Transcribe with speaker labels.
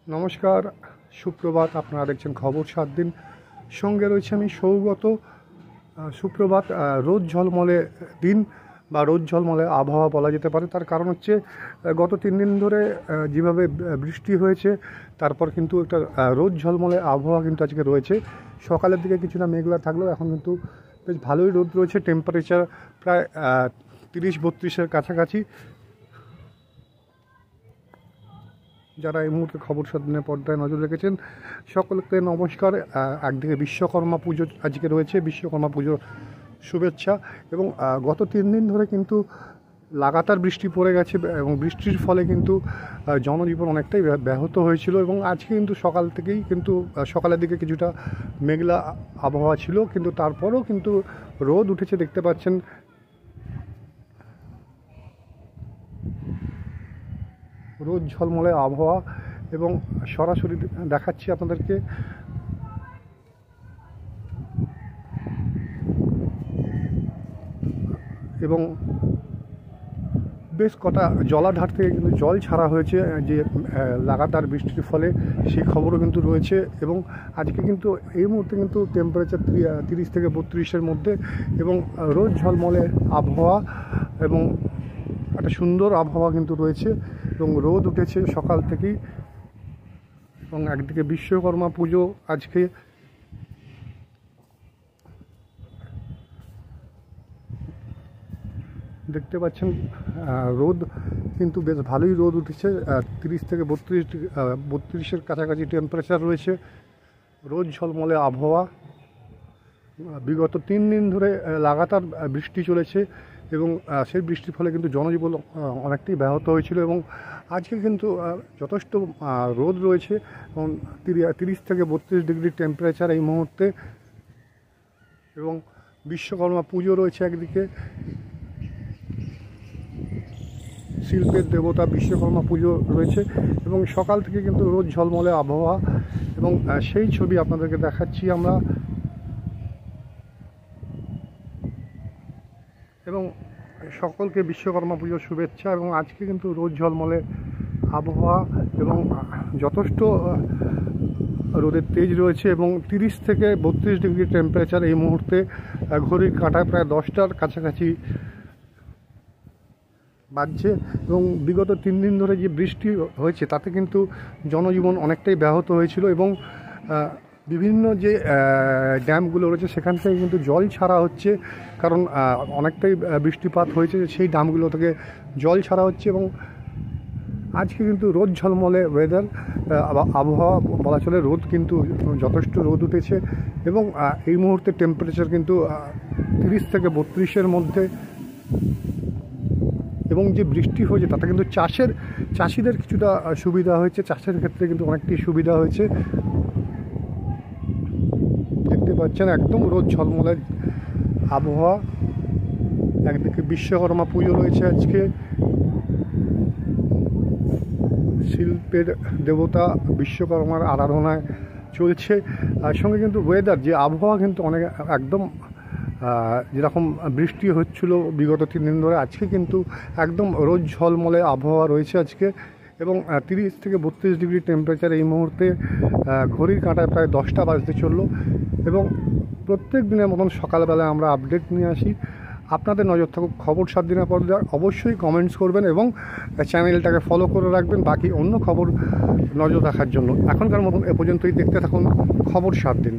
Speaker 1: নমস্কার, সুপ্রভাত। আপনারা দেখছেন খবর 7 দিন, সঙ্গে রয়েছে আমি সৌগত। সুপ্রভাত। রোদ ঝলমলে দিন বা রোদ ঝলমলে আবহাওয়া বলা যেতে পারে। তার কারণ হচ্ছে গত 3 দিন ধরে যেভাবে বৃষ্টি হয়েছে, তারপর কিন্তু একটা রোদ ঝলমলে আবহাওয়া কিন্তু আজকে রয়েছে। সকালের দিকে কিছুটা মেঘলা থাকলেও এখন কিন্তু বেশ ভালোই রোদ রয়েছে। টেম্পারেচার প্রায় 30-32-এর কাছাকাছি। যারা এই মুহূর্তে খবর 7 দিনের পর্দায় নজর রেখেছেন, সকলকে নমস্কার। একদিকে বিশ্বকর্মা পুজো আজকে রয়েছে, বিশ্বকর্মা পুজোর শুভেচ্ছা। এবং গত 3 দিন ধরে কিন্তু লাগাতার বৃষ্টি পড়ে গেছে এবং বৃষ্টির ফলে কিন্তু জনজীবন অনেকটাই ব্যাহত হয়েছিল। এবং আজকে কিন্তু সকাল থেকেই কিন্তু সকালের দিকে কিছুটা মেঘলা আবহাওয়া ছিল, কিন্তু তারপরেও কিন্তু রোদ উঠেছে, দেখতে পাচ্ছেন। রোদ ঝলমলে আবহাওয়া এবং সরাসরি দেখাচ্ছি আপনাদেরকে। এবং বেশ কটা জলাধার থেকে কিন্তু জল ছাড়া হয়েছে, যে লাগাতার বৃষ্টির ফলে সেই খবরও কিন্তু রয়েছে। এবং আজকে কিন্তু এই মুহূর্তে কিন্তু টেম্পারেচার 30 থেকে 32-এর মধ্যে এবং রোদ ঝলমলে আবহাওয়া এবং একটা সুন্দর আবহাওয়া কিন্তু রয়েছে। এবং রোদ উঠেছে সকাল থেকেই। এবং একদিকে বিশ্বকর্মা পুজো আজকে, দেখতে পাচ্ছেন রোদ কিন্তু বেশ ভালোই রোদ উঠেছে। 30 থেকে 32-এর কাছাকাছি টেম্পারেচার রয়েছে। রোদ ঝলমলে আবহাওয়া। বিগত 3 দিন ধরে লাগাতার বৃষ্টি চলেছে এবং সেই বৃষ্টির ফলে কিন্তু জনজীবন অনেকটাই ব্যাহত হয়েছিল। এবং আজকে কিন্তু যথেষ্ট রোদ রয়েছে এবং 30 থেকে 32 ডিগ্রি টেম্পারেচার এই মুহূর্তে। এবং বিশ্বকর্মা পুজো রয়েছে একদিকে, শিল্পের দেবতা বিশ্বকর্মা পুজো রয়েছে এবং সকাল থেকে কিন্তু রোদ ঝলমলে আবহাওয়া। এবং সেই ছবি আপনাদেরকে দেখাচ্ছি আমরা। এবং সকলকে বিশ্বকর্মা পুজোর শুভেচ্ছা। এবং আজকে কিন্তু রোদ ঝলমলে আবহাওয়া এবং যথেষ্ট রোদের তেজ রয়েছে এবং 30 থেকে 32 ডিগ্রি টেম্পারেচার এই মুহূর্তে। ঘড়ির কাঁটায় প্রায় 10টার কাছাকাছি বাজছে। এবং বিগত 3 দিন ধরে যে বৃষ্টি হয়েছে তাতে কিন্তু জনজীবন অনেকটাই ব্যাহত হয়েছিল। এবং বিভিন্ন যে ড্যামগুলো রয়েছে সেখান থেকে কিন্তু জল ছাড়া হচ্ছে, কারণ অনেকটাই বৃষ্টিপাত হয়েছে, সেই ড্যামগুলো থেকে জল ছাড়া হচ্ছে। এবং আজকে কিন্তু রোদ ঝলমলে ওয়েদার, আবহাওয়া বলা চলে। রোদ কিন্তু যথেষ্ট রোদ উঠেছে এবং এই মুহূর্তে টেম্পারেচার কিন্তু 30 থেকে 32-এর মধ্যে। এবং যে বৃষ্টি হয়েছে তাতে কিন্তু চাষিদের কিছুটা সুবিধা হয়েছে, চাষের ক্ষেত্রে কিন্তু অনেকটাই সুবিধা হয়েছে। দেখতে পাচ্ছেন একদম রোদ ঝলমলে আবহাওয়া। একদিকে বিশ্বকর্মা পুজো রয়েছে আজকে, শিল্পের দেবতা বিশ্বকর্মার আরাধনায় চলছে। আর সঙ্গে কিন্তু ওয়েদার, যে আবহাওয়া কিন্তু অনেক একদম যেরকম বৃষ্টি হচ্ছিল বিগত 3 দিন ধরে, আজকে কিন্তু একদম রোদ ঝলমলে আবহাওয়া রয়েছে আজকে। এবং 30 থেকে 32 ডিগ্রি টেম্পারেচার এই মুহূর্তে। ঘড়ির কাঁটায় প্রায় 10টা বাজতে চললো। এবং প্রত্যেক দিনের মতন সকালবেলায় আমরা আপডেট নিয়ে আসি। আপনাদের নজর থাকুক খবর 7 দিনের পর। অবশ্যই কমেন্টস করবেন এবং চ্যানেলটাকে ফলো করে রাখবেন বাকি অন্য খবর নজর রাখার জন্য। এখনকার মতন এ পর্যন্তই। দেখতে থাকুন খবর 7 দিন।